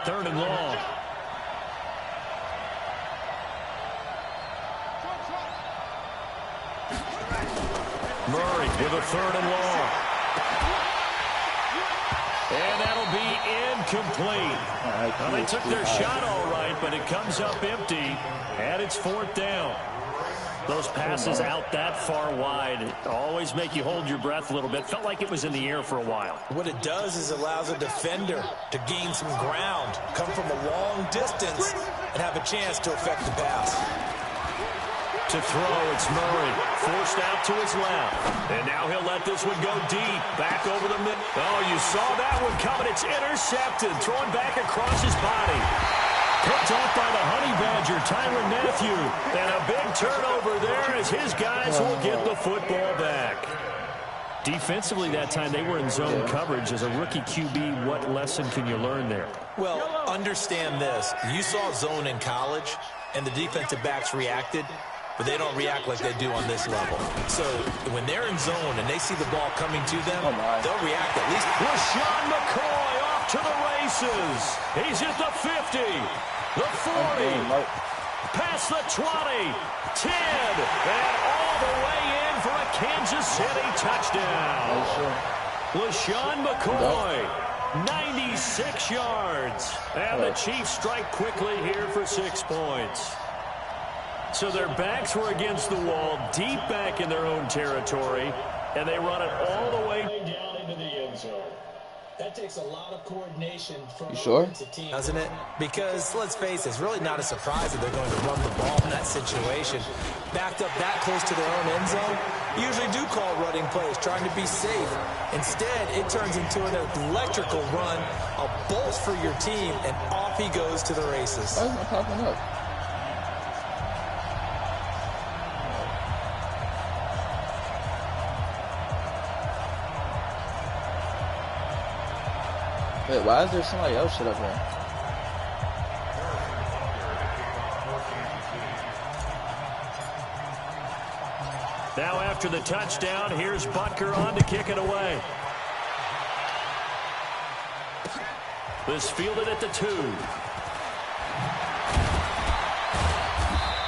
3rd and long. Murray with a 3rd and long. And that'll be incomplete. Well, they took their shot all right, but it comes up empty, and it's 4th down. Those passes out that far wide always make you hold your breath a little bit. Felt like it was in the air for a while. What it does is allows a defender to gain some ground, come from a long distance, and have a chance to affect the pass. To throw, it's Murray, forced out to his left. And now he'll let this one go deep, back over the mid. Oh, you saw that one coming. It's intercepted, thrown back across his body. Picked off by the Honey Badger, Tyrann Mathieu. And a big turnover there as his guys will get the football back. Defensively that time, they were in zone coverage. As a rookie QB, what lesson can you learn there? Well, understand this. You saw zone in college, and the defensive backs reacted, but they don't react like they do on this level. So when they're in zone and they see the ball coming to them, they'll react at least. LaShawn McCoy off to the races. He's at the 50, the 40, past the 20, 10, and all the way in for a Kansas City touchdown. LaShawn McCoy, 96 yards. And the Chiefs strike quickly here for 6 points. So their backs were against the wall, deep back in their own territory, and they run it all the way down into the end zone. That takes a lot of coordination from you sure? the team, doesn't it? Because, let's face it, it's really not a surprise that they're going to run the ball in that situation. Backed up that close to their own end zone, usually do call running plays, trying to be safe. Instead, it turns into an electrical run, a bolt for your team, and off he goes to the races. Why is it not popping up? Wait, why is there somebody else shit up here? Now after the touchdown, here's Butker on to kick it away. This fielded at the 2.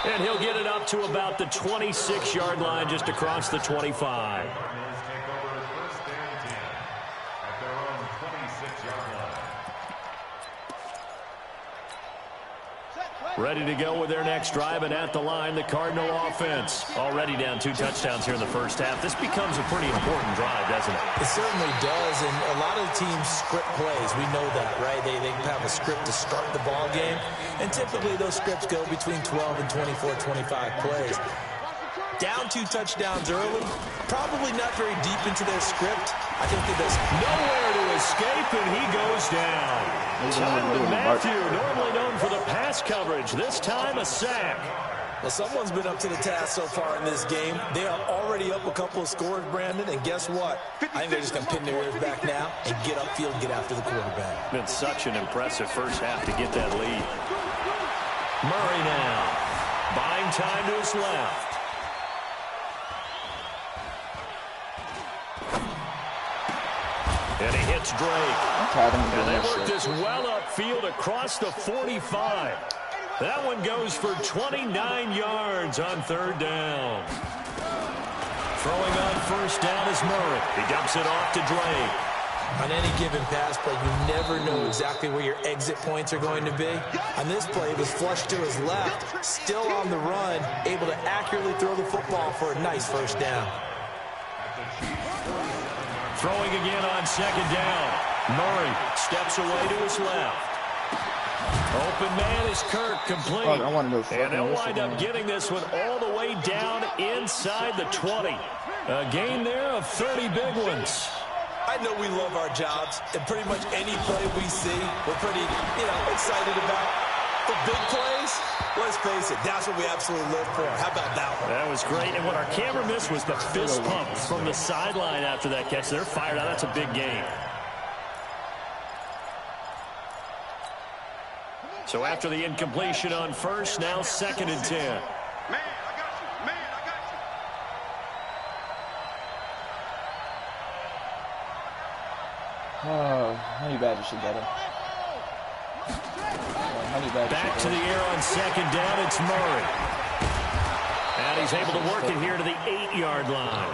And he'll get it up to about the 26-yard line, just across the 25. Ready to go with their next drive, and at the line, the Cardinal offense. Already down 2 touchdowns here in the first half. This becomes a pretty important drive, doesn't it? It certainly does, and a lot of teams script plays. We know that, right? They have a script to start the ball game, and typically those scripts go between 12 and 24, 25 plays. Down 2 touchdowns early, probably not very deep into their script. I think that there's nowhere to escape, and he goes down. Tyrann Mathieu, normally known for the pass coverage, this time a sack. Well, someone's been up to the task so far in this game. They are already up a couple of scores, Brandon, and guess what? I think they're just going to pin their ears back now and get upfield and get after the quarterback. Been such an impressive first half to get that lead. Murray now, buying time to his left. And he hits Drake. And they work this well upfield across the 45. That one goes for 29 yards on 3rd down. Throwing on 1st down is Murray. He dumps it off to Drake. On any given pass play, you never know exactly where your exit points are going to be. On this play, it was flushed to his left, still on the run, able to accurately throw the football for a nice 1st down. Throwing again on 2nd down. Murray steps away to his left. Open man is Kirk, complete. And they'll wind up getting this one all the way down inside the 20. A gain there of 30 big ones. I know we love our jobs, and pretty much any play we see, we're pretty, excited about. The big plays, let's face it, that's what we absolutely live for. How about that one? That was great, and what our camera missed was the fist pump from the sideline after that catch. They're fired out. That's a big game. So after the incompletion on 1st, now 2nd and 10. Man, I got you. Man, I got you. Oh, Honey Badger should get him. Back to the air on second down. It's Murray. And he's able to work it here to the 8-yard line.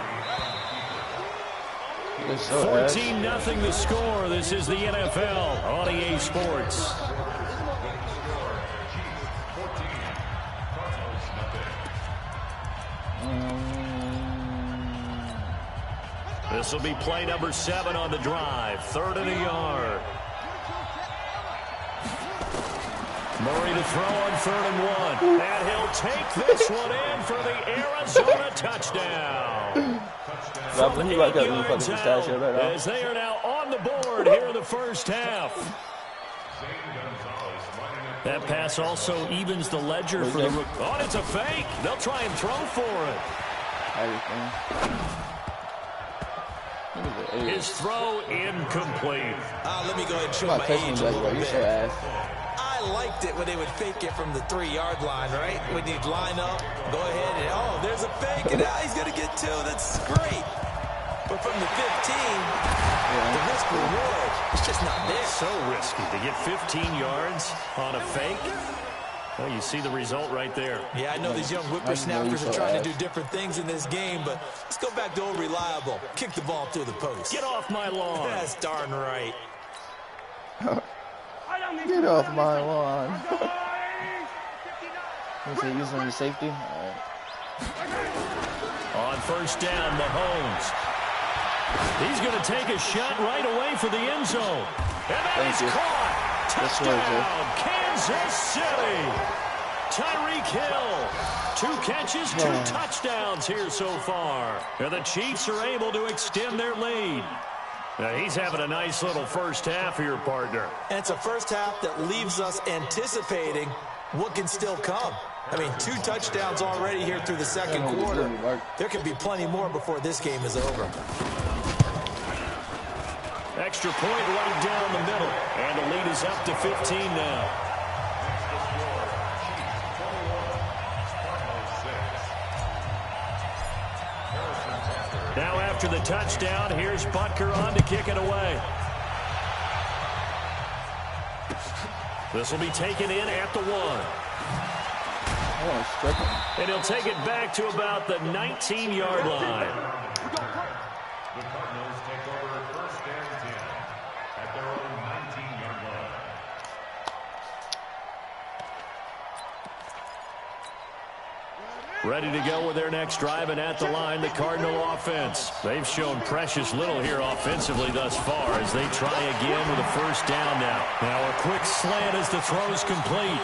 14-0 the score. This is the NFL on EA Sports. This will be play number 7 on the drive. 3rd and a yard. Murray to throw on 3rd and 1. And he'll take this one in for the Arizona touchdown. From 8 yards out, as they are now on the board here in the first half. That pass also evens the ledger for the rookie. Oh, it's a fake. They'll try and throw for it. His throw incomplete. Let me go ahead and show my age a little bit. I liked it when they would fake it from the 3-yard line, right? When you'd line up, go ahead and, oh, there's a fake, and now he's going to get 2. That's great. But from the 15, the risk reward, it's just not there. So risky to get 15 yards on a fake. Well, you see the result right there. Yeah, I know these young whippersnappers are trying to do different things in this game, but let's go back to old reliable. Kick the ball through the post. Get off my lawn. That's darn right. Get off my lawn. Is he using the safety? All right. On first down, Mahomes. He's going to take a shot right away for the end zone. And that is caught. Touchdown, Kansas City. Tyreek Hill. 2 catches, 2 touchdowns here so far. And the Chiefs are able to extend their lead. Now, he's having a nice little first half here, partner. And it's a first half that leaves us anticipating what can still come. I mean, 2 touchdowns already here through the second quarter. There could be plenty more before this game is over. Extra point right down the middle. And the lead is up to 15 now. Now after the touchdown, here's Butker on to kick it away. This will be taken in at the 1. And he'll take it back to about the 19-yard line. The Cardinals take over 1st and 10 at their own 19-yard line. Ready to go with their next drive, and at the line, the Cardinal offense. They've shown precious little here offensively thus far as they try again with a first down now. Now a quick slant as the throw's complete.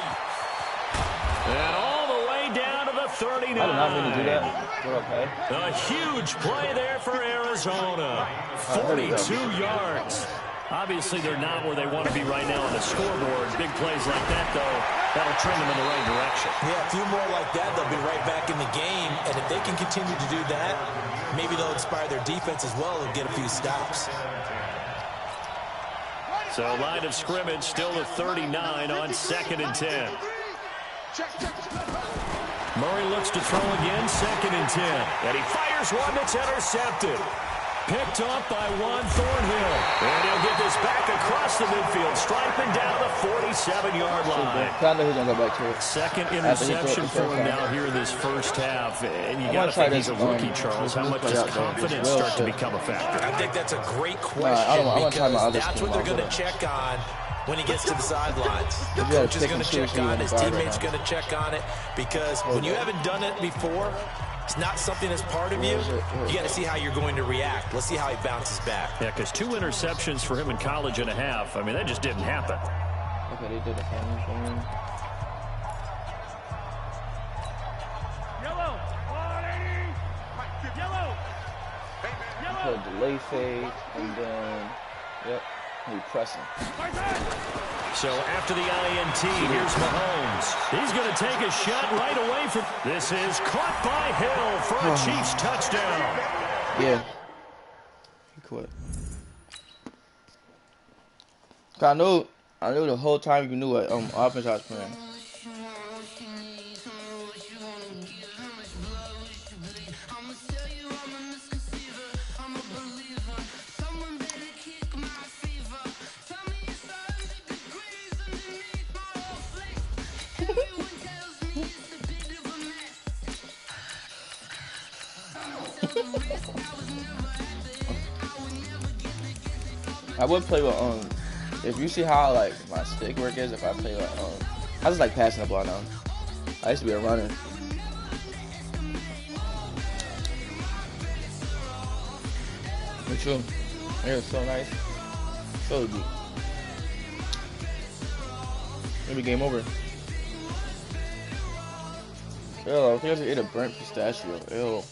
And all the way down to the 39. I did not mean to do that. We're okay. A huge play there for Arizona. 42 yards. Obviously, they're not where they want to be right now on the scoreboard. Big plays like that, though, that'll trend them in the right direction. Yeah, a few more like that, they'll be right back in the game. And if they can continue to do that, maybe they'll inspire their defense as well and get a few stops. So, line of scrimmage still at 39 on 2nd and 10. Murray looks to throw again, 2nd and 10. And he fires one that's intercepted. Picked up by Juan Thornhill. And he'll get this back across the midfield, striping down the 47-yard line. Kind of he's going to go back to it. 2nd interception for him now here in this first half. And you got to think he's a rookie, Charles. How much does confidence start to become a factor? I think that's a great question because that's what they're going to check on when he gets to the sidelines. The coach is going to check on it. His teammates going to check on it because when you haven't done it before, it's not something that's part of you. You got to see how you're going to react. Let's see how he bounces back. Yeah, because 2 interceptions for him in college and a half. I mean, that just didn't happen. Okay, they did it for him. Yellow. Put a delay fade, and then, yep, we pressing. So after the INT, here's Mahomes. He's going to take a shot right away from. This is caught by Hill for a Chiefs touchdown. Yeah. He quit. I knew the whole time you knew what offense I was playing. I would play with if you see how like my stick work is, if I play with I just like passing the ball now. I used to be a runner. Me too. It was so nice. So deep. Maybe game over. Ew, I think I just ate a burnt pistachio. Ew.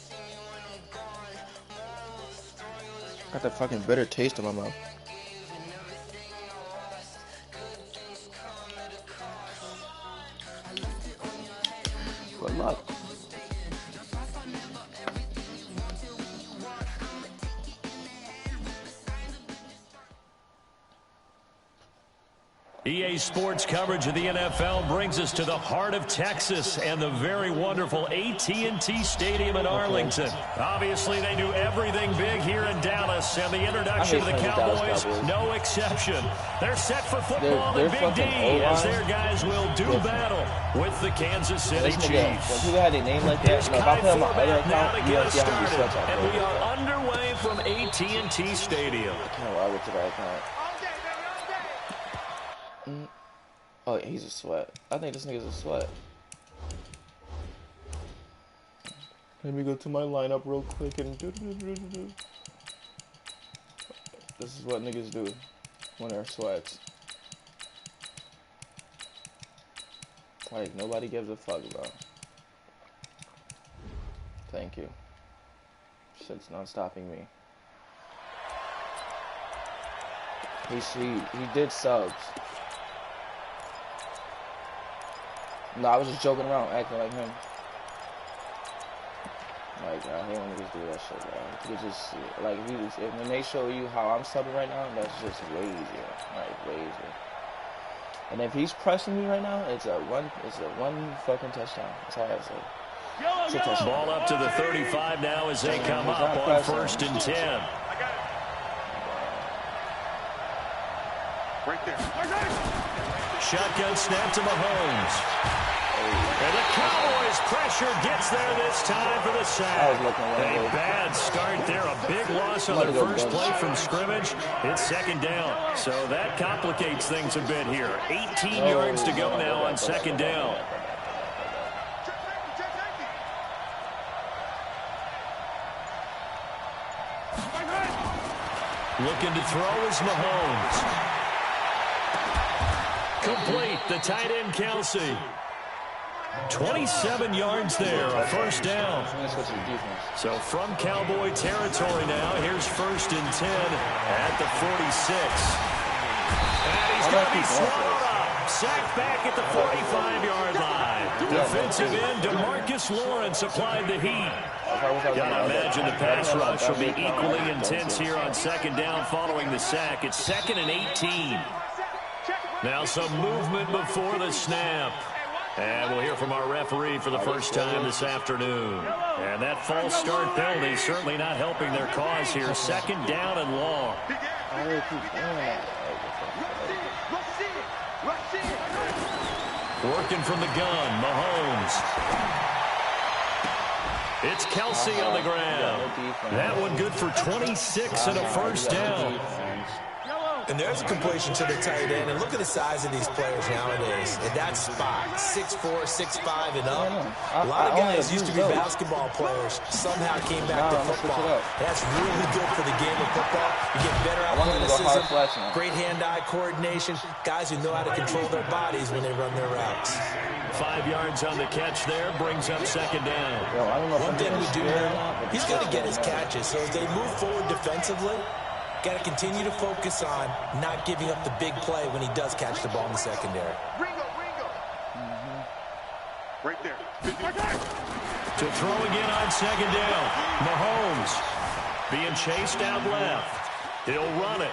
Got that fucking bitter taste in my mouth. Good luck. EA Sports coverage of the NFL brings us to the heart of Texas and the very wonderful AT&T Stadium in Arlington. Obviously, they do everything big here in Dallas, and the introduction of the Cowboys, no exception. They're set for football in Big D as their guys will do battle with the Kansas City Chiefs. Who had a name like that? Here's Kai Forbath now to get us started, and we are underway from AT&T Stadium. I can't lie with your account. Oh, he's a sweat. I think this nigga's a sweat. Let me go to my lineup real quick and This is what niggas do when they're sweats. Like, nobody gives a fuck, bro. Thank you. Shit's not stopping me. He did subs. No, I was just joking around, acting like him. Like, I hate when niggas do that shit, bro. You just, like, when they show you how I'm subbing right now, that's just way easier. Like, way easier. And if he's pressing me right now, it's a one fucking touchdown. That's all I have to say. It's a touchdown. Ball up to the 35 now as they come up on 1st and 10. Right there. Shotgun snap to Mahomes. And the Cowboys pressure gets there this time for the sack. A bad start there. A big loss on their first play from scrimmage. It's 2nd down. So that complicates things a bit here. 18 yards to go now on 2nd down. Looking to throw is Mahomes. Complete, the tight end Kelsey. 27 yards there, a 1st down. So from Cowboy territory now, here's 1st and 10 at the 46. And he's going to be swallowed up. Sacked back at the 45-yard line. Defensive end DeMarcus Lawrence applied the heat. Gotta imagine the pass rush will be equally intense here on 2nd down following the sack. It's 2nd and 18. Now some movement before the snap. And we'll hear from our referee for the first time this afternoon. And that false start penalty certainly not helping their cause here. 2nd down and long. Working from the gun, Mahomes. It's Kelsey on the ground. That one good for 26 and a 1st down. And there's a completion to the tight end. And look at the size of these players nowadays. In that spot, 6'4", 6'5", and up. A lot of guys used to be basketball players. Somehow came back to football. That's really good for the game of football. You get better athleticism, great hand-eye coordination. Guys who know how to control their bodies when they run their routes. 5 yards on the catch there, brings up 2nd down. One thing we do know, he's going to get his catches. So as they move forward defensively, got to continue to focus on not giving up the big play when he does catch the ball in the secondary. Right there. To throw again on 2nd down. Mahomes being chased out left. He'll run it.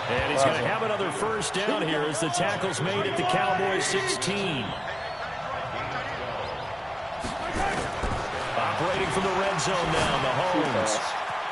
And he's going to have another 1st down here as the tackle's made at the Cowboys 16. Operating from the red zone now, Mahomes.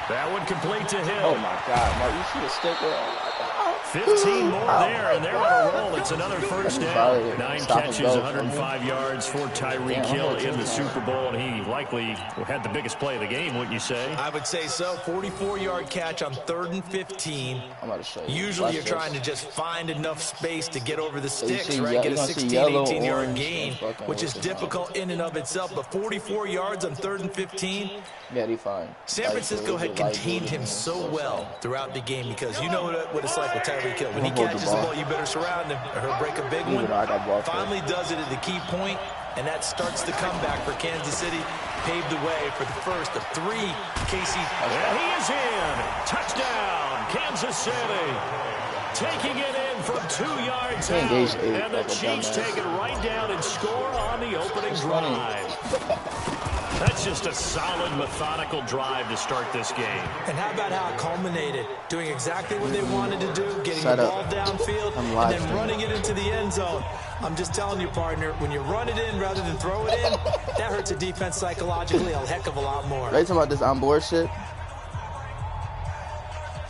That one complete to him. Oh, my God. Mark, you see the sticker? Oh, my God. 15 more there, and they're on a roll. It's another first down. 9 catches, 105 yards for Tyreek Hill in the Super Bowl, and he likely had the biggest play of the game, wouldn't you say? I would say so. 44-yard catch on 3rd and 15. I'm about to show you. Usually you're trying to just find enough space to get over the sticks, right? Get a 16, 18-yard gain, which is difficult in and of itself. But 44 yards on 3rd and 15. Yeah, he fine. San Francisco had contained him so well throughout the game because you know what it's like with Tyreek Hill. When he catches the ball, you better surround him or he'll break a big one. Finally does it at the key point, and that starts the comeback for Kansas City. Paved the way for the first of 3 KC. And he is in. Touchdown, Kansas City. Taking it in from 2 yards out. And the Chiefs take it right down and score on the opening drive. That's just a solid, methodical drive to start this game. And how about how it culminated? Doing exactly what they wanted to do, getting the ball downfield, and then running it into the end zone. I'm just telling you, partner, when you run it in rather than throw it in, that hurts a defense psychologically a heck of a lot more. Are you talking about this on-board shit?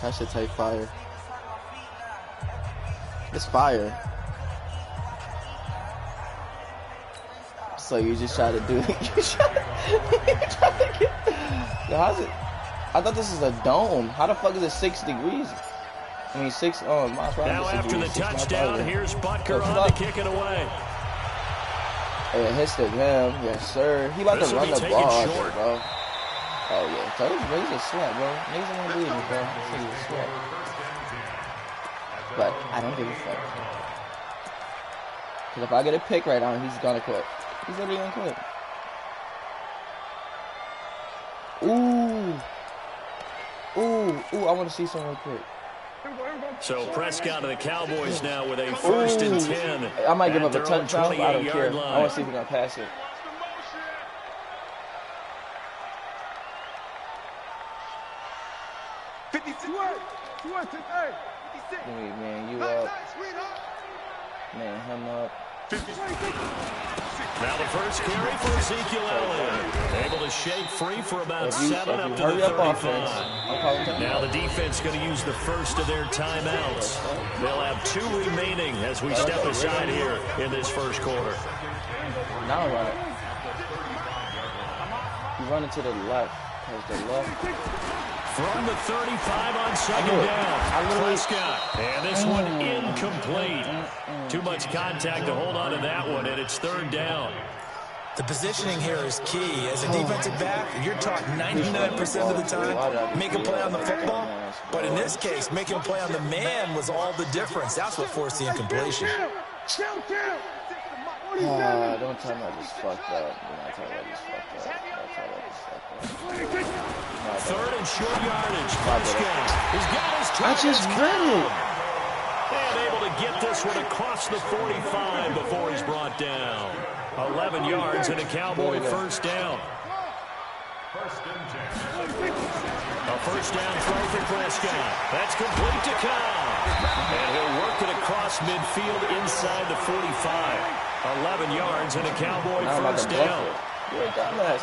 That should take fire. It's fire. So you just try to do it. Yo, how's it? I thought this is a dome. How the fuck is it 6 degrees? I mean, 6 on my phone. Now after the touchdown, here's Butker on to kick it away. Hey, it hits the rim. Yes, sir. He about to run the ball, bro. Oh, yeah. So he's a sweat, bro. Niggas don't believe me, bro. He's a sweat. But I don't give a fuck. Because if I get a pick right now, he's gonna quit. He's literally gonna quit. Ooh, I want to see something real quick. So Prescott and the Cowboys now with a 1st and 10. I might give up a touchdown, but I don't care. I want to see if he's gonna pass it. Man, you up. Man, him up. Now the first carry for Ezekiel Elliott. Able to shake free for about 7 up to the 35. Now the defense going to use the first of their timeouts. They'll have 2 remaining as we step aside here in this first quarter. Now run it. You run it to the left. Because the left. From the 35 on 2nd down. Prescott. And this one incomplete. Too much contact to hold on to that one, and it's 3rd down. The positioning here is key. As a defensive back, you're taught 99% of the time, make a play on the football. But in this case, making a play on the man was all the difference. That's what forced the incompletion. Don't tell me I just fucked up. Don't tell me I just fucked up. 3rd and short yardage. Prescott. He's got his target. I just read it. And able to get this one across the 45 before he's brought down. 11 yards and a Cowboy 1st down. A 1st down throw for Prescott. That's complete to Cobb. And he'll work it across midfield inside the 45. 11 yards and a Cowboy 1st down.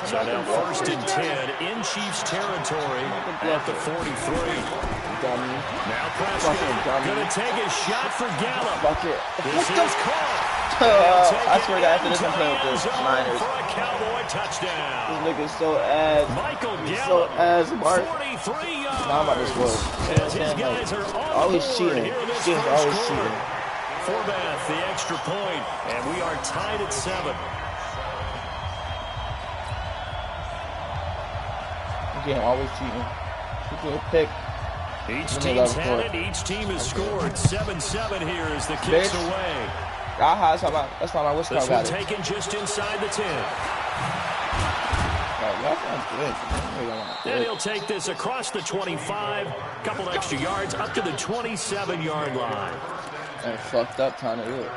So now 1st and 10 in Chiefs territory at the 43. Now Prescott going to take a shot for Gallup. This is caught. I swear to God, after this I'm playing with the Niners. For a Cowboy touchdown. This nigga's so ass. Michael Gallup, so ass, Mark. 43 yards. Now I'm about to score. As his guys are on always the board cheating. here in this He's first always quarter. cheating. Forbath, the extra point, and we are tied at 7. Again, always cheating. He can pick. Each team's had it. Each team has scored. 7-7 here as the kicks away. That's why my whistle got it. This one taken just inside the 10. And he'll take this across the 25. Couple extra yards up to the 27-yard line. And fucked up trying to do it.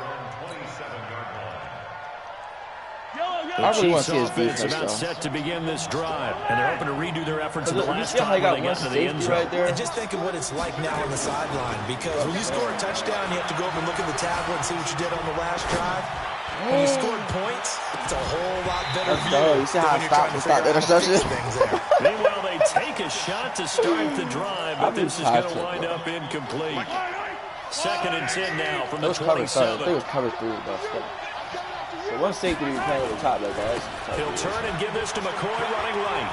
The Chiefs offense about set to begin this drive, and they're hoping to redo their efforts in the last time they got into the end zone. Right there. And just think of what it's like now on the sideline, because when you score a touchdown, you have to go over and look at the tablet and see what you did on the last drive. When you scored points, it's a whole lot better view. You see how I stopped the interception? Meanwhile, they take a shot to start the drive, but this is going to wind up incomplete. 2nd and 10 now from It the was cover, sorry. I 27. think it was cover 3, but still. So one safety to be playing over the top like that. He'll turn and give this to McCoy running right.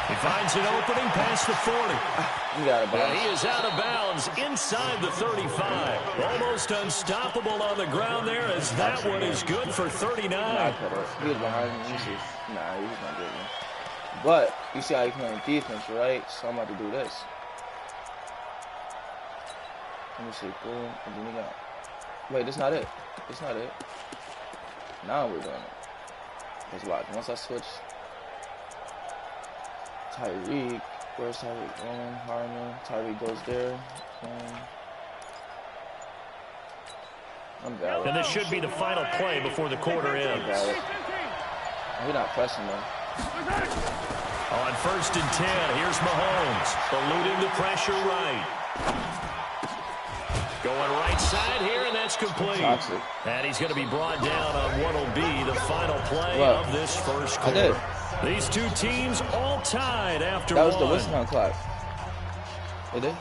He finds an opening past the 40. And he is out of bounds inside the 35. Almost unstoppable on the ground there as that one is good for 39. Nah, he was behind me. He's not good. But you see how he's playing defense, right? So I'm about to do this. Let me see. Boom. And then he got. Wait, that's not it. That's not it. Now we're doing it. Let's watch. Once I switch. Tyreek. Where's Tyreek going? Harmon. Tyreek goes there. I'm valid. And this should be the final play before the quarter ends. He's not pressing though. On 1st and 10, here's Mahomes. Eluding the pressure right. Going right side here, and that's complete. Toxic. And he's going to be brought down on what will be the final play of this first quarter. I did. These two teams all tied after that was one. The whistle clock. It did?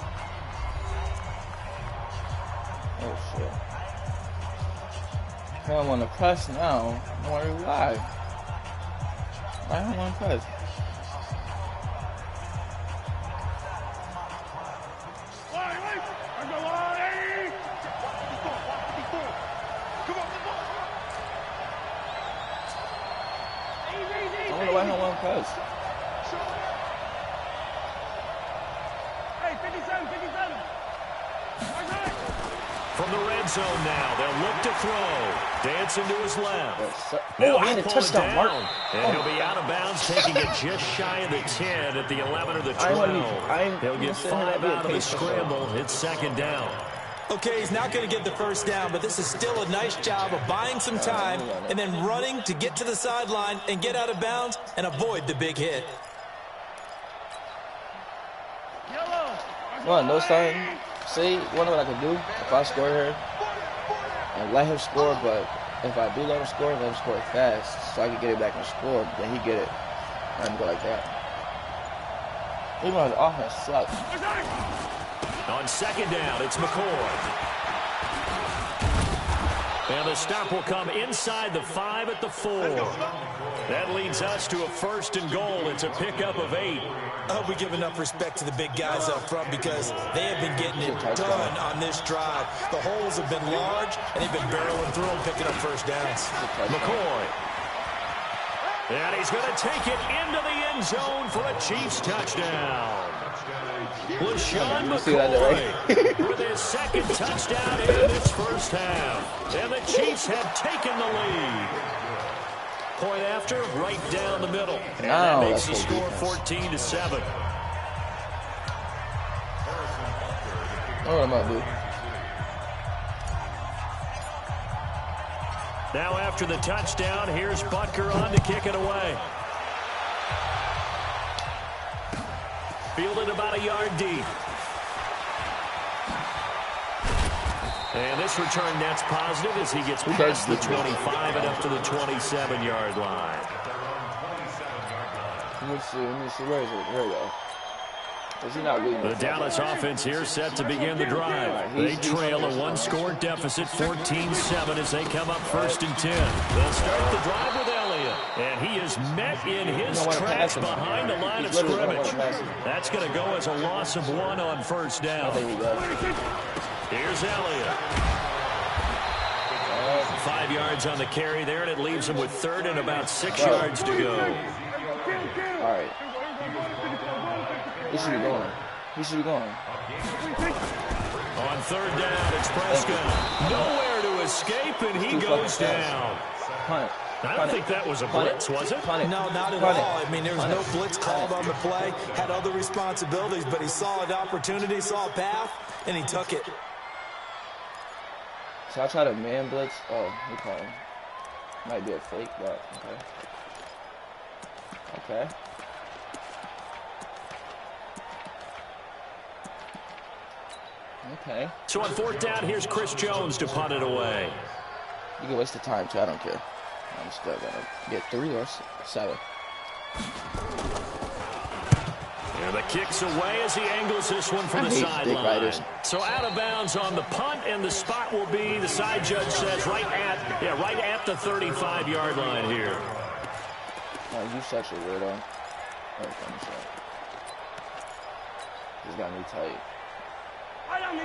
Oh, shit. I don't want to press now. I wonder why. I don't want to press. I wonder why I don't want to press. From the red zone now, they'll look to throw. Dancing to his left. Oh, I had a touchdown, Mark. And he'll be out of bounds, taking it just shy of the 10 at the 11 or the 12. He'll get 5 out of the scramble. It's 2nd down. Okay, he's not going to get the first down, but this is still a nice job of buying some time and then running to get to the sideline and get out of bounds and avoid the big hit. Well, no sign. See, wonder what I could do if I score here and let him score, but if I do let him score fast so I can get it back and score, then he get it. I'm go like that. Even though the offense sucks. On 2nd down, it's McCoy. And the stop will come inside the 5 at the 4. That leads us to a 1st and goal. It's a pickup of 8. I hope we give enough respect to the big guys up front because they have been getting it done on this drive. The holes have been large, and they've been barreling through them, picking up first downs. McCoy. And he's going to take it into the end zone for a Chiefs touchdown. LaShawn McCoy with his 2nd touchdown in this first half. And the Chiefs have taken the lead. Point after, right down the middle. And that makes the score 14-7. What am I doing? Now after the touchdown, here's Butker on to kick it away. Fielded about a yard deep. And this return net's positive as he gets past the 25 and up to the 27-yard line. Let me see. Where is it? There we go. Is he not reading the Dallas offense here set to begin the drive. They trail a 1-score deficit, 14-7, as they come up 1st and 10. They'll start the drive with Elliott, and he is met in his tracks behind the line of scrimmage. That's going to go as a loss of 1 on 1st down. Here's Elliott. 5 yards on the carry there, and it leaves him with 3rd and about 6 yards to go. All right. He should be going. He should be going. On 3rd down, it's Prescott. Nowhere to escape, and he goes down. Punt. I don't think that was a blitz, was it? No, not at all. I mean, there was no blitz called on the play. Had other responsibilities, but he saw an opportunity, saw a path, and he took it. So I try to man blitz. Oh, he calling. Might be a fake, but okay. Okay. Okay. So on 4th down, here's Chris Jones to punt it away. You can waste the time, too. I don't care. I'm still going to get 3 or 7. And the kick's away as he angles this one from the sideline. So out of bounds on the punt, and the spot will be, the side judge says, right at the 35-yard line here. Oh, you such a weirdo. He's got me tight.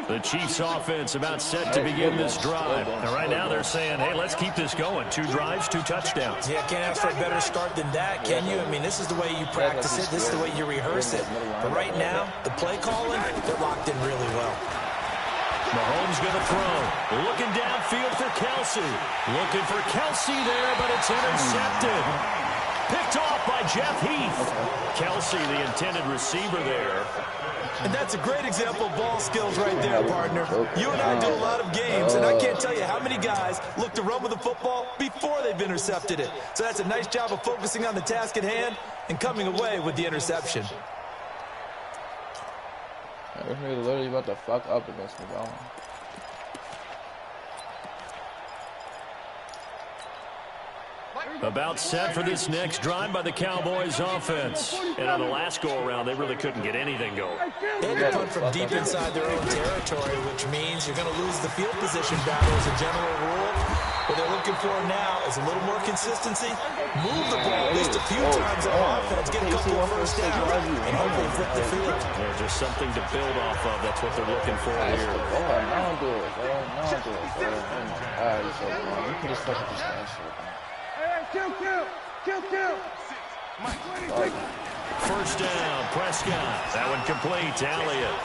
The Chiefs offense about set to begin this drive. And right now they're saying, hey, let's keep this going. 2 drives, 2 touchdowns. Yeah, can't ask for a better start than that, can you? I mean, this is the way you practice it. This is the way you rehearse it. But right now, the play calling, they're locked in really well. Mahomes going to throw. Looking downfield for Kelsey. Looking for Kelsey there, but it's intercepted. Picked off by Jeff Heath. Kelsey, the intended receiver there. And that's a great example of ball skills right there, partner. You and I do a lot of games, and I can't tell you how many guys look to run with the football before they've intercepted it. So that's a nice job of focusing on the task at hand and coming away with the interception. We're literally about to fuck up against me, bro. About set for this next drive by the Cowboys offense. And on the last go-around, they really couldn't get anything going. They had to punt from deep inside their own territory, which means you're going to lose the field position battle as a general rule. What they're looking for now is a little more consistency. Move the ball at least a few times on offense, get a couple of first downs, and hopefully flip the field. Yeah, just something to build off of. That's what they're looking for here. Don't do it, bro. Don't do it, bro. Alright, so you can just fucking just that shit, man. First down, Prescott. That one complete to Elliott.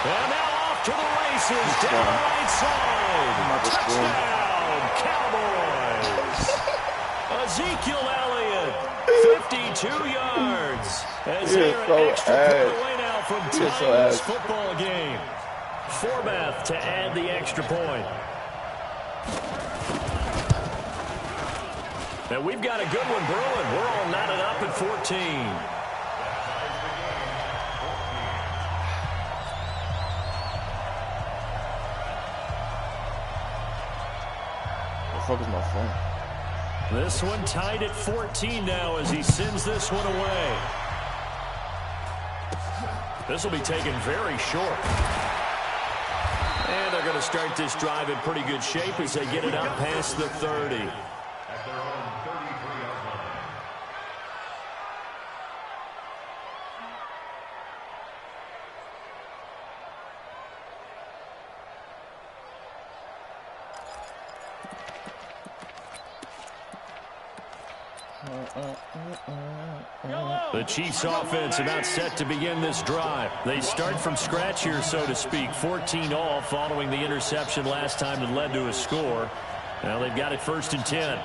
And now off to the races down the right side. Touchdown, Cowboys. Ezekiel Elliott, 52 yards. As they're an extra point away now from tying this football game. Forbath to add the extra point. And we've got a good one brewing. We're all knotted up at 14. What the fuck is my phone? This one tied at 14 now as he sends this one away. This will be taken very short. And they're going to start this drive in pretty good shape as they get it up past the 30. The Chiefs offense about set to begin this drive. They start from scratch here, so to speak. 14 all following the interception last time that led to a score. Now they've got it 1st and 10.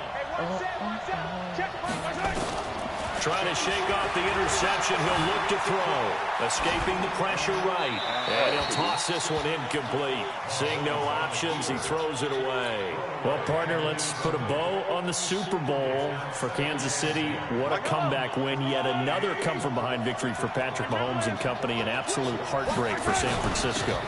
Trying to shake off the interception. He'll look to throw. Escaping the pressure right. And he'll toss this one incomplete. Seeing no options, he throws it away. Well, partner, let's put a bow on the Super Bowl for Kansas City. What a comeback win. Yet another come-from-behind victory for Patrick Mahomes and company. An absolute heartbreak for San Francisco.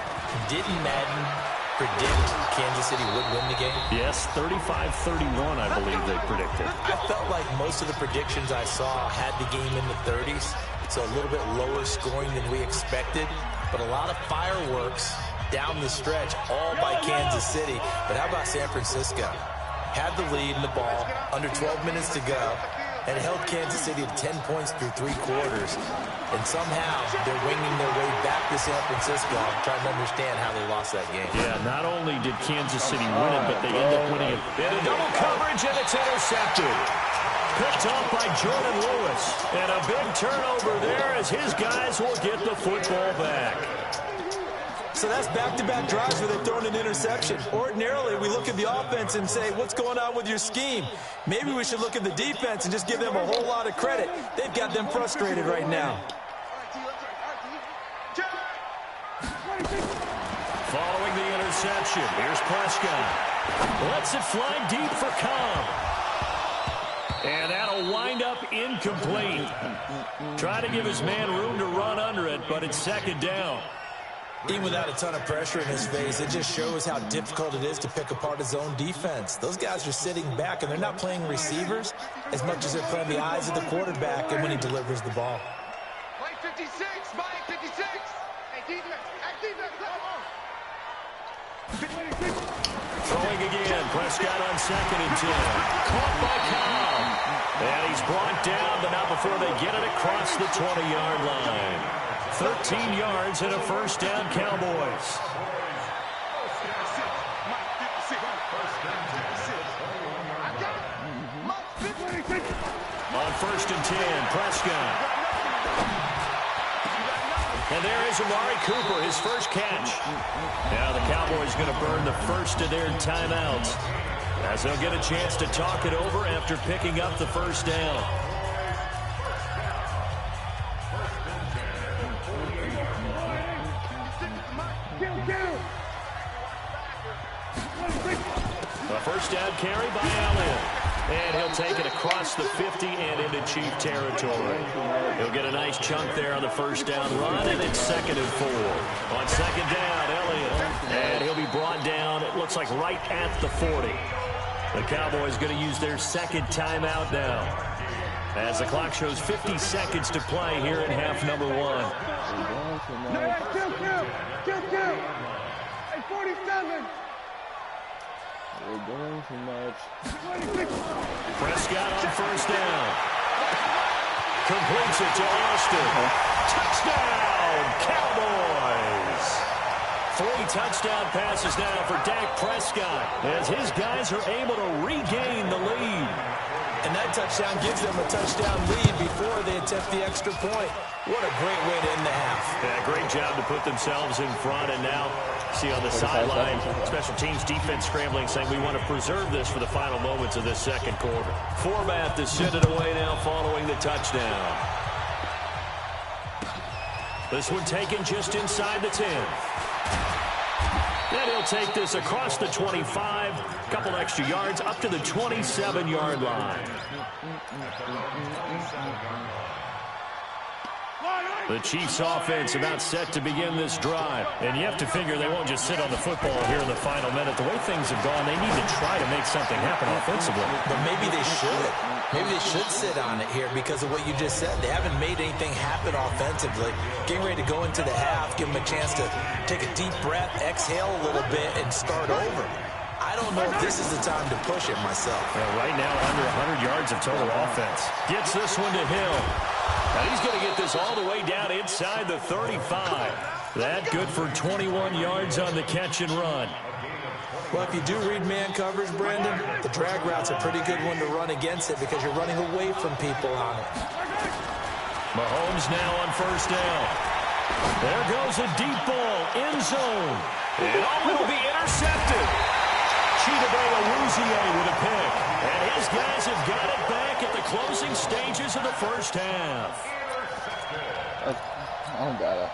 Didn't Madden predict Kansas City would win the game? Yes, 35-31, I believe they predicted. I felt like most of the predictions I saw had the game in the 30s, so a little bit lower scoring than we expected, but a lot of fireworks down the stretch, all by Kansas City. But how about San Francisco? Had the lead in the ball, under 12 minutes to go, and held Kansas City to 10 points through 3 quarters. And somehow they're winging their way back to San Francisco, trying to understand how they lost that game. Yeah, not only did Kansas City win it, but they end up winning it. In a double coverage, and it's intercepted. Picked off by Jordan Lewis. And a big turnover there as his guys will get the football back. So that's back-to-back drives where they're throwing an interception. Ordinarily, we look at the offense and say, what's going on with your scheme? Maybe we should look at the defense and just give them a whole lot of credit. They've got them frustrated right now. Following the interception, here's Prescott. Lets it fly deep for Cobb. And that'll wind up incomplete. Try to give his man room to run under it, but it's 2nd down. Even without a ton of pressure in his face, it just shows how difficult it is to pick apart his own defense. Those guys are sitting back, and they're not playing receivers as much as they're playing the eyes of the quarterback and when he delivers the ball. Mike 56, Mike 56. Hey, defense, Throwing again, Prescott on 2nd and 10. Caught by Cobb. And he's brought down, but not before they get it across the 20-yard line. 13 yards and a first down, Cowboys. On 1st and 10, Prescott. And there is Amari Cooper, his first catch. Now the Cowboys going to burn the first of their timeouts, as they'll get a chance to talk it over after picking up the first down. A first down carry by Allen. And he'll take it across the 50 and into Chief territory. He'll get a nice chunk there on the first down run, and it's 2nd and 4. On 2nd down, Elliott. And he'll be brought down, it looks like right at the 40. The Cowboys going to use their second timeout now, as the clock shows 50 seconds to play here in half number 1. Kill. Hey, 47. We're doing too much. Prescott on first down. Completes it to Austin. Touchdown, Cowboys! 3 touchdown passes now for Dak Prescott, as his guys are able to regain the lead. And that touchdown gives them a touchdown lead before they attempt the extra point. What a great way to end the half. Yeah, great job to put themselves in front, and now see on the sideline, special teams defense scrambling, saying we want to preserve this for the final moments of this second quarter. Forbath to send it away now following the touchdown. This one taken just inside the 10. And he'll take this across the 25, a couple extra yards, up to the 27-yard line. The Chiefs offense about set to begin this drive. And you have to figure they won't just sit on the football here in the final minute. The way things have gone, they need to try to make something happen offensively. But maybe they should. Maybe they should sit on it here because of what you just said. They haven't made anything happen offensively. Getting ready to go into the half, give them a chance to take a deep breath, exhale a little bit, and start over. I don't know if this is the time to push it myself. Well, right now, under 100 yards of total offense. Gets this one to Hill. Now he's going to get this all the way down inside the 35. That good for 21 yards on the catch and run. Well, if you do read man coverage, Brandon, the drag route's a pretty good one to run against it because you're running away from people on it. Mahomes now on first down. There goes a deep ball, end zone. And it will be intercepted. Chidobe Awuzie with a pick. And his guys have got it back at the closing stages of the first half. Oh, God.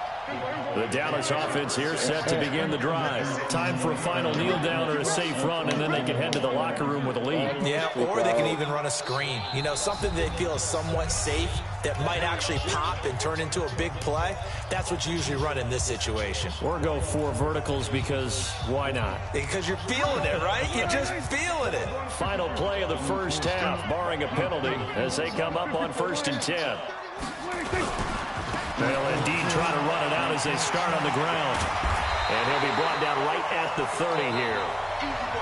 The Dallas offense here set to begin the drive. Time for a final kneel down or a safe run, and then they can head to the locker room with a lead. Yeah, or they can even run a screen. You know, something they feel is somewhat safe that might actually pop and turn into a big play. That's what you usually run in this situation. Or go 4 verticals because why not? Because you're feeling it, right? You're just feeling it. Final play of the first half, barring a penalty, as they come up on 1st and 10. They'll indeed try to run it out as they start on the ground. And he'll be brought down right at the 30 here.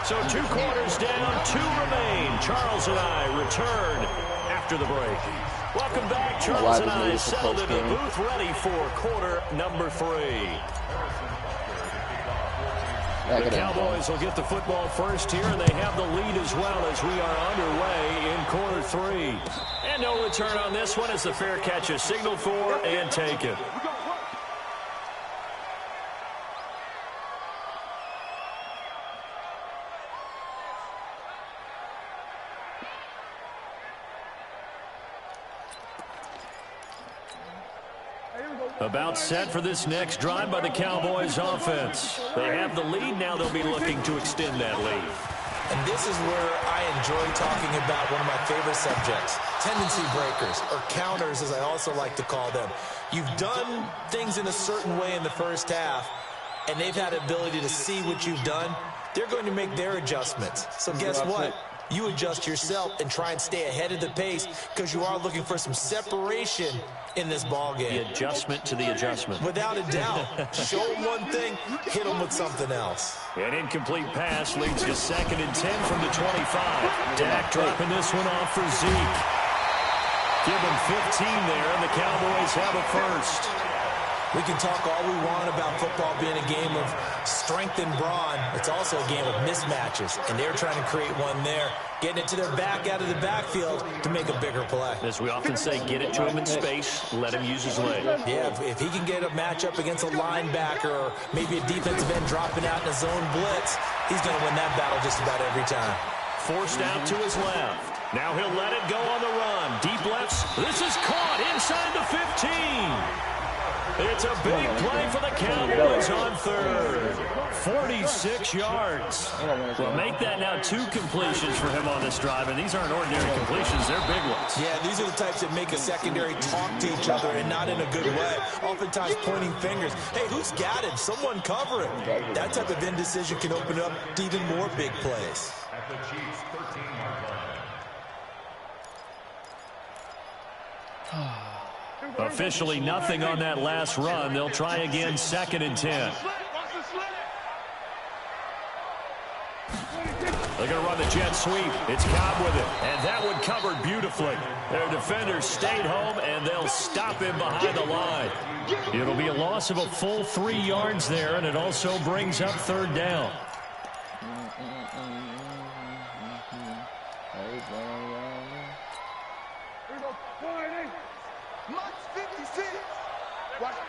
So 2 quarters down, 2 remain. Charles and I return after the break. Welcome back. Charles and I settled in the booth, ready for quarter number 3. The Cowboys will get the football first here, and they have the lead as well as we are underway in quarter 3. And no return on this one as the fair catch is signaled for and taken. About set for this next drive by the Cowboys offense. They have the lead. Now they'll be looking to extend that lead. And this is where I enjoy talking about one of my favorite subjects, tendency breakers, or counters as I also like to call them. You've done things in a certain way in the first half, and they've had the ability to see what you've done, they're going to make their adjustments. So guess what? You adjust yourself and try and stay ahead of the pace because you are looking for some separation in this ball game. The adjustment to the adjustment. Without a doubt. Show them one thing, hit them with something else. An incomplete pass leads to 2nd and 10 from the 25. Dak dropping this one off for Zeke. Give him 15 there, and the Cowboys have a first. We can talk all we want about football being a game of strength and brawn. It's also a game of mismatches, and they're trying to create one there, getting it to their back out of the backfield to make a bigger play. As we often say, get it to him in space, let him use his leg. Yeah, if he can get a matchup against a linebacker or maybe a defensive end dropping out in a zone blitz, he's going to win that battle just about every time. Forced out to his left. Now he'll let it go on the run. Deep lefts. This is caught inside the 15. It's a big play for the Cowboys on 3rd. 46 yards. Well, make that now 2 completions for him on this drive, and these aren't ordinary completions. They're big ones. Yeah, these are the types that make a secondary talk to each other and not in a good way. Oftentimes pointing fingers. Hey, who's got him? Someone cover it. That type of indecision can open up to even more big plays. At the Chiefs' 13-yard line. Officially nothing on that last run. They'll try again, 2nd and 10. They're going to run the jet sweep. It's Cobb with it, and that one covered beautifully. Their defenders stayed home, and they'll stop him behind the line. It'll be a loss of a full 3 yards there, and it also brings up 3rd down.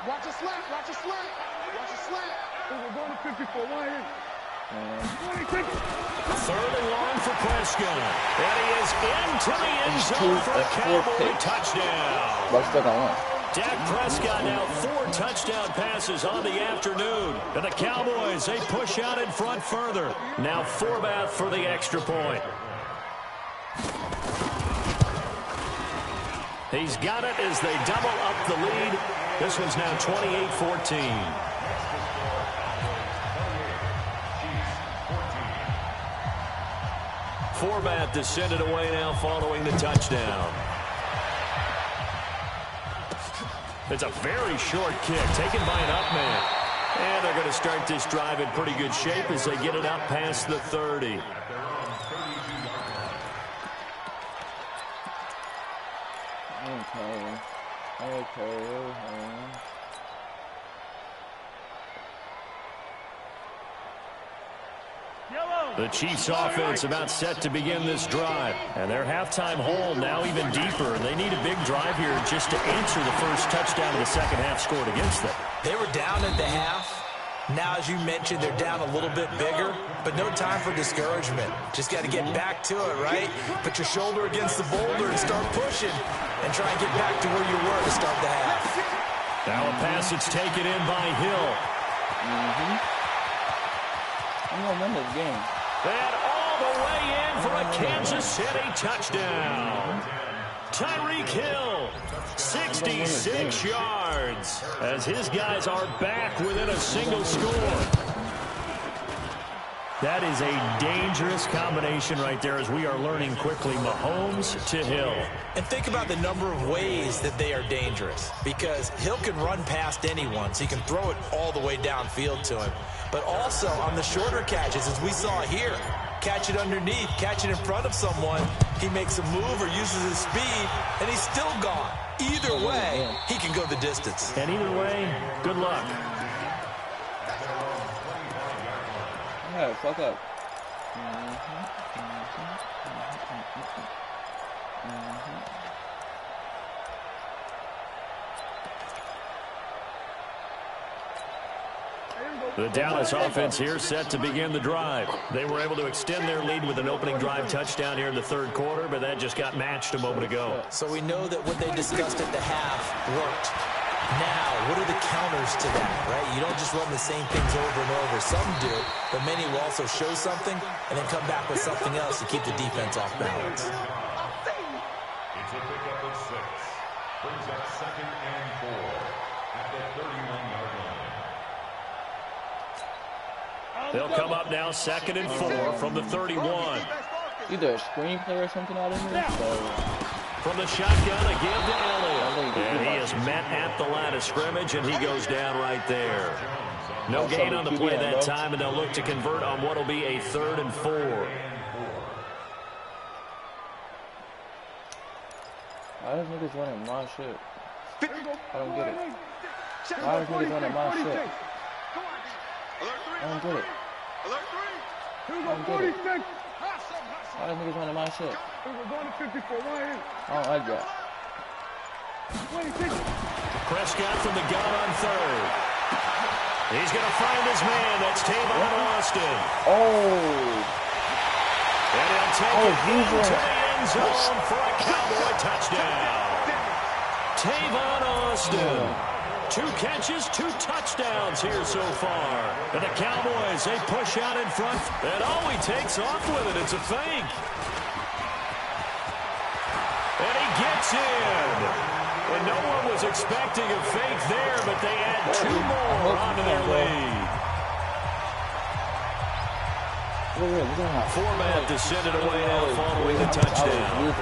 Watch a slant, watch a slant, watch a slant. We're going to 54, wide in. 3rd and long for Prescott. And he is into the end zone for a Cowboy touchdown. Dak Prescott now 4 touchdown passes on the afternoon. And the Cowboys, they push out in front further. Now Forbath for the extra point. He's got it as they double up the lead. This one's now 28-14. Forbath descended away now following the touchdown. It's a very short kick taken by an up man. And they're going to start this drive in pretty good shape as they get it up past the 30. Okay. The Chiefs offense about set to begin this drive. And their halftime hole now even deeper. They need a big drive here just to answer the first touchdown of the second half scored against them. They were down at the half. Now, as you mentioned, they're down a little bit bigger, but no time for discouragement. Just got to get back to it, right? Put your shoulder against the boulder and start pushing and try and get back to where you were to start the half. Now a pass that's taken in by Hill. I'm going to win this game. And all the way in for a Kansas City touchdown. Tyreek Hill, 66 yards, as his guys are back within a single score. That is a dangerous combination right there as we are learning quickly. Mahomes to Hill. And think about the number of ways that they are dangerous, because Hill can run past anyone, so he can throw it all the way downfield to him. But also on the shorter catches, as we saw here, catch it underneath, catch it in front of someone, he makes a move or uses his speed, and he's still gone. Either way, he can go the distance. And either way, good luck. Yeah, fuck up. The Dallas offense here set to begin the drive. They were able to extend their lead with an opening drive touchdown here in the third quarter, but that just got matched a moment ago. So we know that what they discussed at the half worked. Now, what are the counters to that, right? You don't just run the same things over and over. Some do, but many will also show something and then come back with something else to keep the defense off balance. It's a pickup of 6. Brings up 2nd and 4 at the 31-yard line. They'll come up now 2nd and 4 from the 31. Either a screenplay or something out of here. So. From the shotgun, a give to Elliott. And he is met at the line of scrimmage, and he goes down right there. No gain on the play that time, and they'll look to convert on what will be a 3rd and 4. Why does niggas running my shit? I don't get it. Why does niggas running my shit? I don't get it. I don't get it. Why does niggas running my shit? I don't like that. Prescott from the gun on 3rd. He's going to find his man. That's Tavon Austin. Oh. And he'll take it into the end zone for a Cowboy touchdown. Tavon Austin. 2 catches, 2 touchdowns here so far. And the Cowboys, they push out in front. And he takes off with it. It's a fake. And he gets in. And no one was expecting a fake there, but they add 2 more onto their lead. Format descended away now following the touchdown.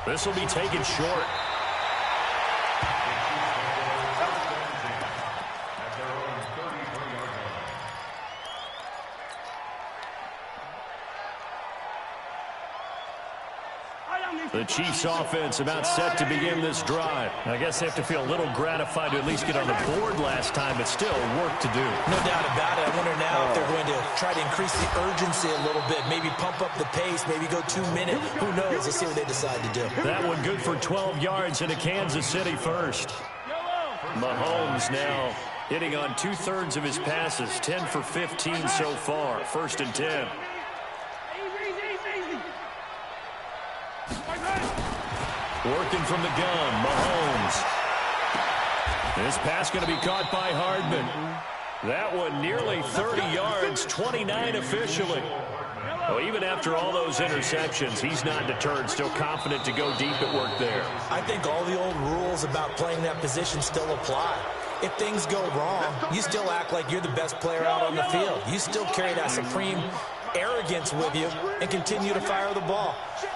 This will be taken short. The Chiefs offense about set to begin this drive. I guess they have to feel a little gratified to at least get on the board last time, but still work to do. No doubt about it. I wonder now if they're going to try to increase the urgency a little bit, maybe pump up the pace, maybe go 2 minutes. Who knows? Let's see what they decide to do. That one good for 12 yards into Kansas City first. Mahomes now hitting on 2/3 of his passes, 10 for 15 so far. 1st and 10. Working from the gun, Mahomes. This pass going to be caught by Hardman. That one nearly 30 yards, 29 officially. Well, even after all those interceptions, he's not deterred, still confident to go deep at work there. I think all the old rules about playing that position still apply. If things go wrong, you still act like you're the best player out on the field. You still carry that supreme arrogance with you and continue to fire the ball.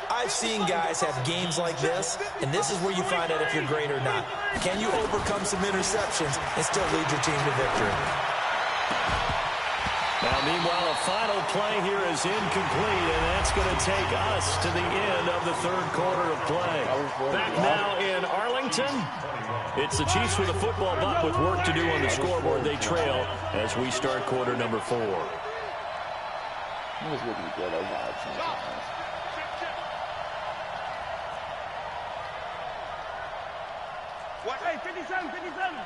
I've seen guys have games like this, and this is where you find out if you're great or not. Can you overcome some interceptions and still lead your team to victory? Now, meanwhile, a final play here is incomplete, and that's going to take us to the end of the 3rd quarter of play. Back now in Arlington, it's the Chiefs with a football, but with work to do on the scoreboard. They trail as we start quarter number 4. He was looking good over sometimes. What? Hey, 57, 57.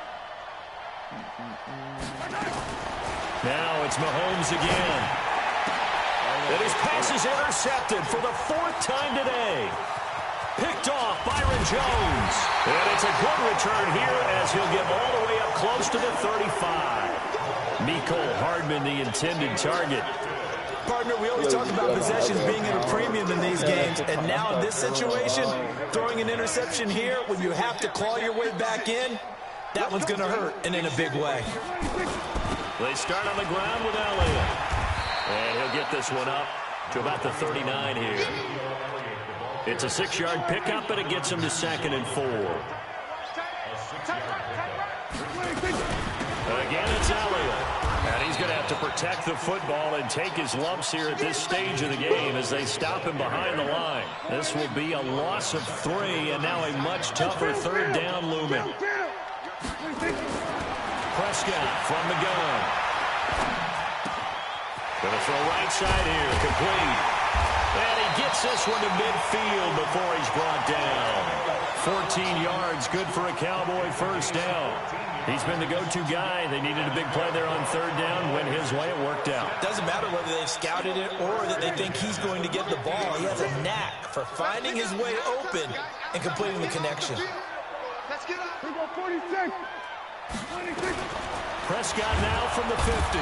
Now it's Mahomes again. And his pass is intercepted for the 4th time today. Picked off Byron Jones. And it's a good return here as he'll get all the way up close to the 35. Mecole Hardman, the intended target. Partner, we always talk about possessions being at a premium in these games, and now in this situation, throwing an interception here when you have to claw your way back in, that one's going to hurt, and in a big way. They start on the ground with Elliott. And he'll get this one up to about the 39 here. It's a 6-yard pickup, and it gets him to 2nd and 4. Again, it's Elliott. And he's going to have to protect the football and take his lumps here at this stage of the game as they stop him behind the line. This will be a loss of 3, and now a much tougher 3rd down looming. Prescott from the gun. Going to throw right side here, complete. And he gets this one to midfield before he's brought down. 14 yards, good for a Cowboy 1st down. He's been the go-to guy. They needed a big play there on 3rd down. Went his way, it worked out. Doesn't matter whether they've scouted it or that they think he's going to get the ball. He has a knack for finding his way open and completing the connection. Let's get up. We go 46. 26. Prescott now from the 50.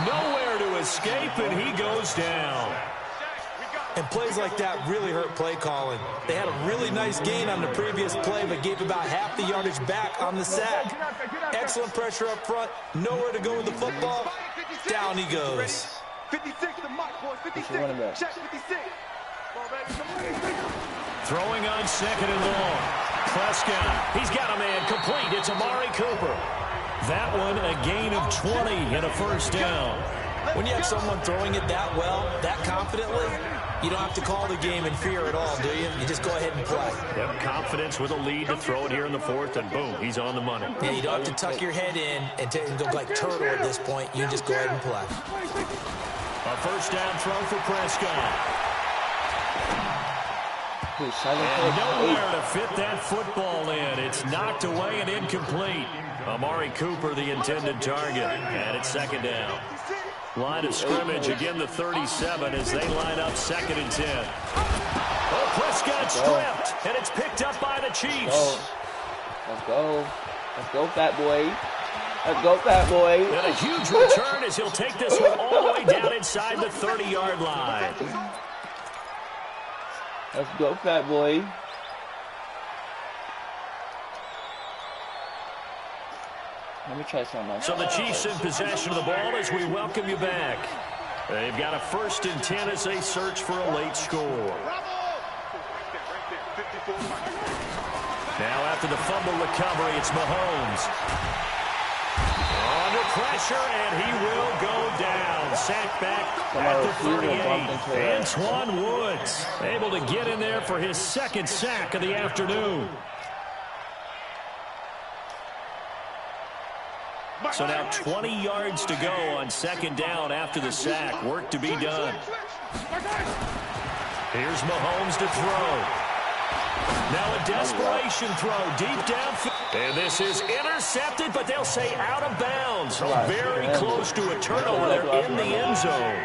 Nowhere to escape, and he goes down. And plays like that really hurt play calling. They had a really nice gain on the previous play, but gave about half the yardage back on the sack. Excellent pressure up front. Nowhere to go with the football. Down he goes. 56 to Mike, boys. 56. Check 56. Throwing on 2nd and long. Prescott, he's got a man complete. It's Amari Cooper. That one a gain of 20 and a first down. When you have someone throwing it that well, that confidently, you don't have to call the game in fear at all, do you? You just go ahead and play. Yep, confidence with a lead to throw it here in the 4th, and boom, he's on the money. Yeah, you don't have to tuck your head in and go like turtle at this point. You just go ahead and play. A first down throw for Prescott. And nowhere to fit that football in. It's knocked away and incomplete. Amari Cooper, the intended target, and it's 2nd down. Line of scrimmage, again the 37 as they line up 2nd and 10. Oh, Prescott stripped, and it's picked up by the Chiefs. Let's go. Let's go, fat boy. Let's go, fat boy. And a huge return as he'll take this one all the way down inside the 30-yard line. Let's go, fat boy. Let me try something else. So the Chiefs in possession of the ball as we welcome you back. They've got a 1st and 10 as they search for a late score. Now after the fumble recovery, it's Mahomes. Under pressure, and he will go down. Sacked back at the 38. Antoine Woods able to get in there for his 2nd sack of the afternoon. So now 20 yards to go on 2nd down after the sack. Work to be done. Here's Mahomes to throw. Now a desperation throw deep downfield. And this is intercepted, but they'll say out of bounds. So very close to a turnover there in the end zone.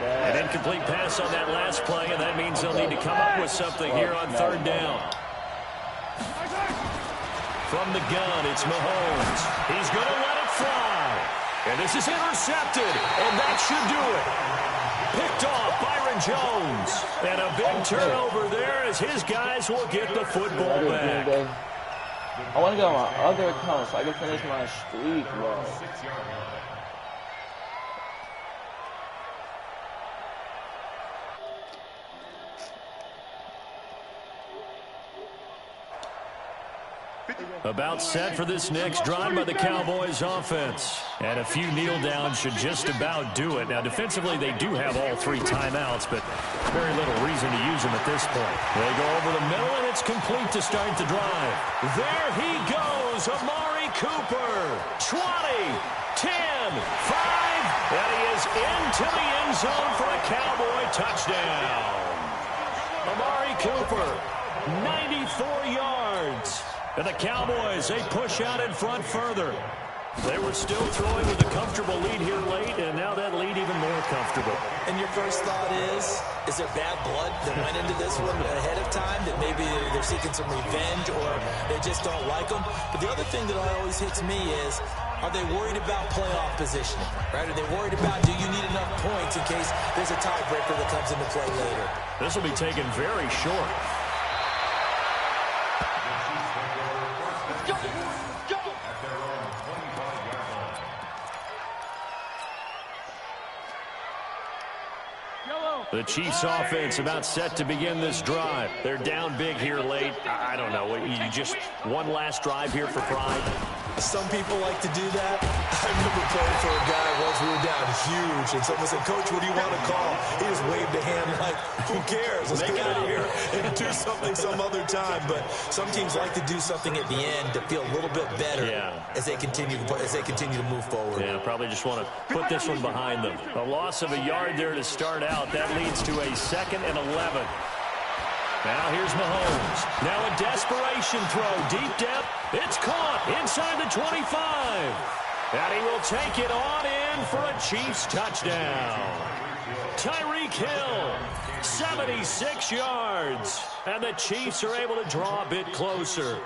An incomplete pass on that last play, and that means they'll need to come up with something here on 3rd down. From the gun, it's Mahomes. He's going to let it fly. And this is intercepted, and that should do it. Picked off Byron Jones. And a big turnover there as his guys will get the football back. I want to go on my other account so I can finish my streak, bro. About set for this next drive by the Cowboys offense. And a few kneel downs should just about do it. Now, defensively, they do have all 3 timeouts, but very little reason to use them at this point. They go over the middle, and it's complete to start the drive. There he goes, Amari Cooper. 20, 10, 5, and he is into the end zone for a Cowboy touchdown. Amari Cooper, 94 yards. And the Cowboys, they push out in front further. They were still throwing with a comfortable lead here late, and now that lead even more comfortable. And your first thought is there bad blood that went into this one ahead of time, that maybe they're seeking some revenge or they just don't like them? But the other thing that always hits me is, are they worried about playoff positioning? Right? Are they worried about, do you need enough points in case there's a tiebreaker that comes into play later? This will be taken very short. The Chiefs offense about set to begin this drive. They're down big here late. I don't know. You just one last drive here for pride. Some people like to do that. I remember playing for a guy once. We were down huge, and someone said, "Coach, what do you want to call?" He just waved a hand like, "Who cares? Let's get out of here and do something some other time." But some teams like to do something at the end to feel a little bit better as they continue to move forward. Yeah, probably just want to put this one behind them. A loss of a yard there to start out. That leads to a 2nd and 11. Now here's Mahomes. Now a desperation throw. Deep depth. It's caught inside the 25. And he will take it on in for a Chiefs touchdown. Tyreek Hill, 76 yards. And the Chiefs are able to draw a bit closer.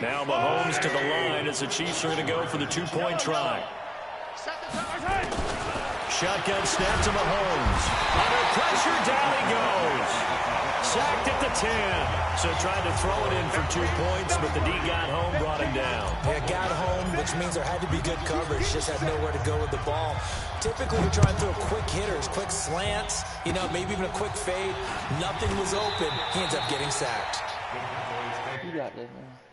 Now Mahomes to the line as the Chiefs are going to go for the 2-point try. Shotgun snap to Mahomes. Under pressure, down he goes. Sacked at the 10. So tried to throw it in for 2 points, but the D got home, brought him down. Yeah, got home, which means there had to be good coverage. Just had nowhere to go with the ball. Typically, you're trying to throw quick hitters, quick slants, you know, maybe even a quick fade. Nothing was open. He ends up getting sacked. You got this, man.